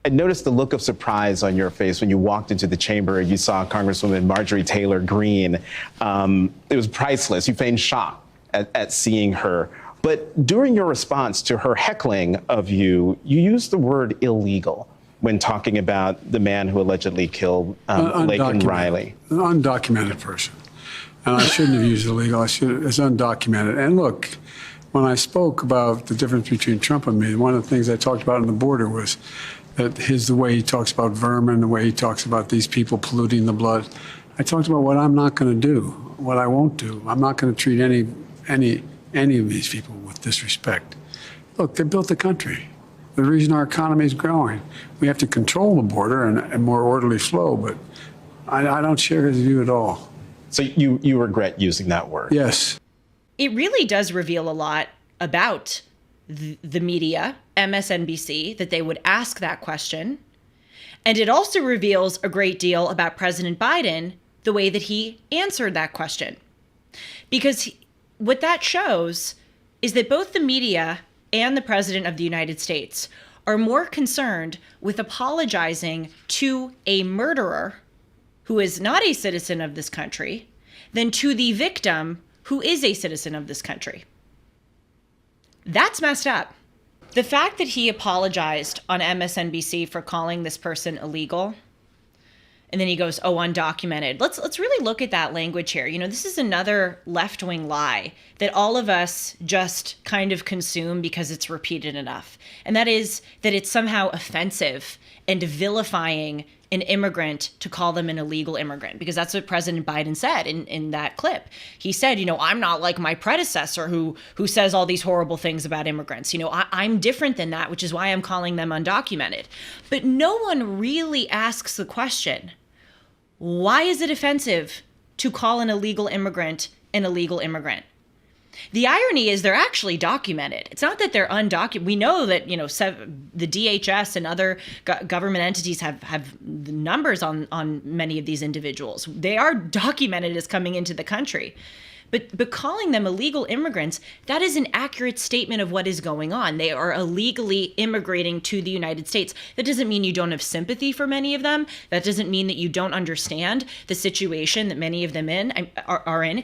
I noticed the look of surprise on your face when you walked into the chamber and you saw Congresswoman Marjorie Taylor Greene. It was priceless. You feigned shock at seeing her. But during your response to her heckling of you, you used the word illegal when talking about the man who allegedly killed Laken Riley. An undocumented person. And I shouldn't have used illegal. It's undocumented. And look, when I spoke about the difference between Trump and me, one of the things I talked about on the border was that the way he talks about vermin, the way he talks about these people polluting the blood. I talked about what I'm not going to do, what I won't do. I'm not going to treat any of these people with disrespect. Look, they built the country. The reason our economy is growing. We have to control the border and a more orderly flow, but I don't share his view at all. So you regret using that word? Yes. It really does reveal a lot about the media, MSNBC, that they would ask that question. And it also reveals a great deal about President Biden, the way that he answered that question. Because what that shows is that both the media and the President of the United States are more concerned with apologizing to a murderer who is not a citizen of this country than to the victim who is a citizen of this country. That's messed up. The fact that he apologized on MSNBC for calling this person illegal, and then he goes, oh, undocumented. Let's really look at that language here. You know, this is another left-wing lie that all of us just kind of consume because it's repeated enough. And that is that it's somehow offensive and vilifying an immigrant to call them an illegal immigrant, because that's what President Biden said in that clip. He said, you know, I'm not like my predecessor who says all these horrible things about immigrants. You know, I'm different than that, which is why I'm calling them undocumented. But no one really asks the question, why is it offensive to call an illegal immigrant an illegal immigrant? The irony is they're actually documented. It's not that they're undocumented. We know that, you know, the DHS and other government entities have numbers on many of these individuals. They are documented as coming into the country. But calling them illegal immigrants, that is an accurate statement of what is going on. They are illegally immigrating to the United States. That doesn't mean you don't have sympathy for many of them. That doesn't mean that you don't understand the situation that many of them are in.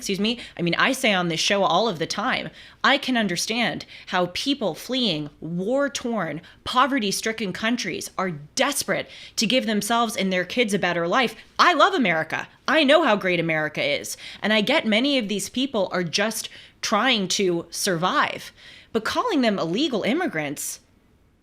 I mean, I say on this show all of the time, I can understand how people fleeing war-torn, poverty-stricken countries are desperate to give themselves and their kids a better life. I love America. I know how great America is. And I get many of these people are just trying to survive. But calling them illegal immigrants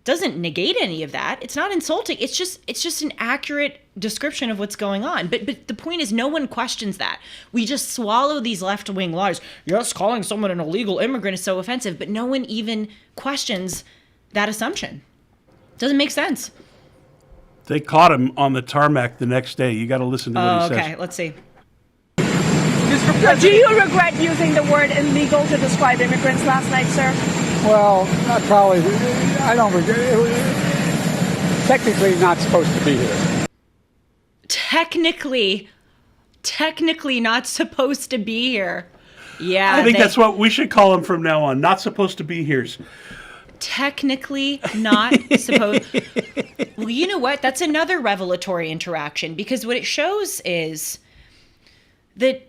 doesn't negate any of that. It's not insulting. It's just an accurate description of what's going on. But the point is, no one questions that. We just swallow these left-wing lies. Yes, calling someone an illegal immigrant is so offensive, but no one even questions that assumption. Doesn't make sense. They caught him on the tarmac the next day. You got to listen to what he says. Okay, let's see. Do you regret using the word illegal to describe immigrants last night, sir? Well, I don't regret it. Was technically not supposed to be here. Technically not supposed to be here. Yeah. I think that's what we should call him from now on. Not supposed to be here. Technically not supposed. Well, you know what? That's another revelatory interaction, because what it shows is that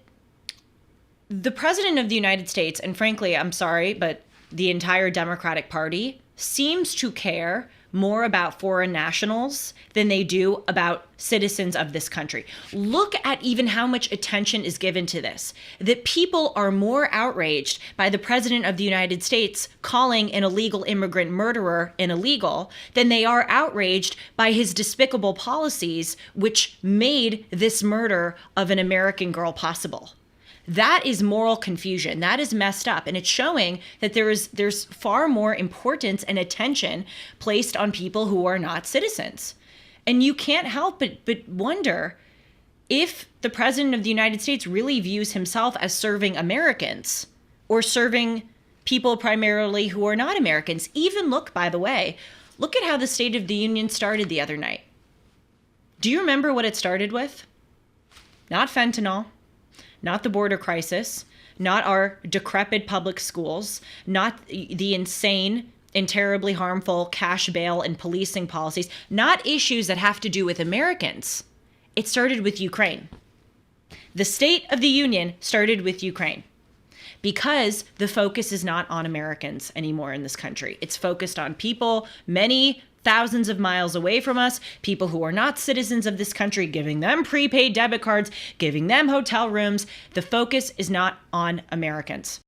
the President of the United States, and frankly, I'm sorry, but the entire Democratic Party seems to care more about foreign nationals than they do about citizens of this country. Look at even how much attention is given to this, that people are more outraged by the President of the United States calling an illegal immigrant murderer an illegal than they are outraged by his despicable policies, which made this murder of an American girl possible. That is moral confusion. That is messed up. And it's showing that there's far more importance and attention placed on people who are not citizens. And you can't help but wonder if the President of the United States really views himself as serving Americans or serving people primarily who are not Americans. Even look, by the way, look at how the State of the Union started the other night. Do you remember what it started with? Not fentanyl. Not the border crisis, not our decrepit public schools, not the insane in terribly harmful cash bail and policing policies, not issues that have to do with Americans. It started with Ukraine. The State of the Union started with Ukraine because the focus is not on Americans anymore in this country. It's focused on people many thousands of miles away from us, people who are not citizens of this country, giving them prepaid debit cards, giving them hotel rooms. The focus is not on Americans.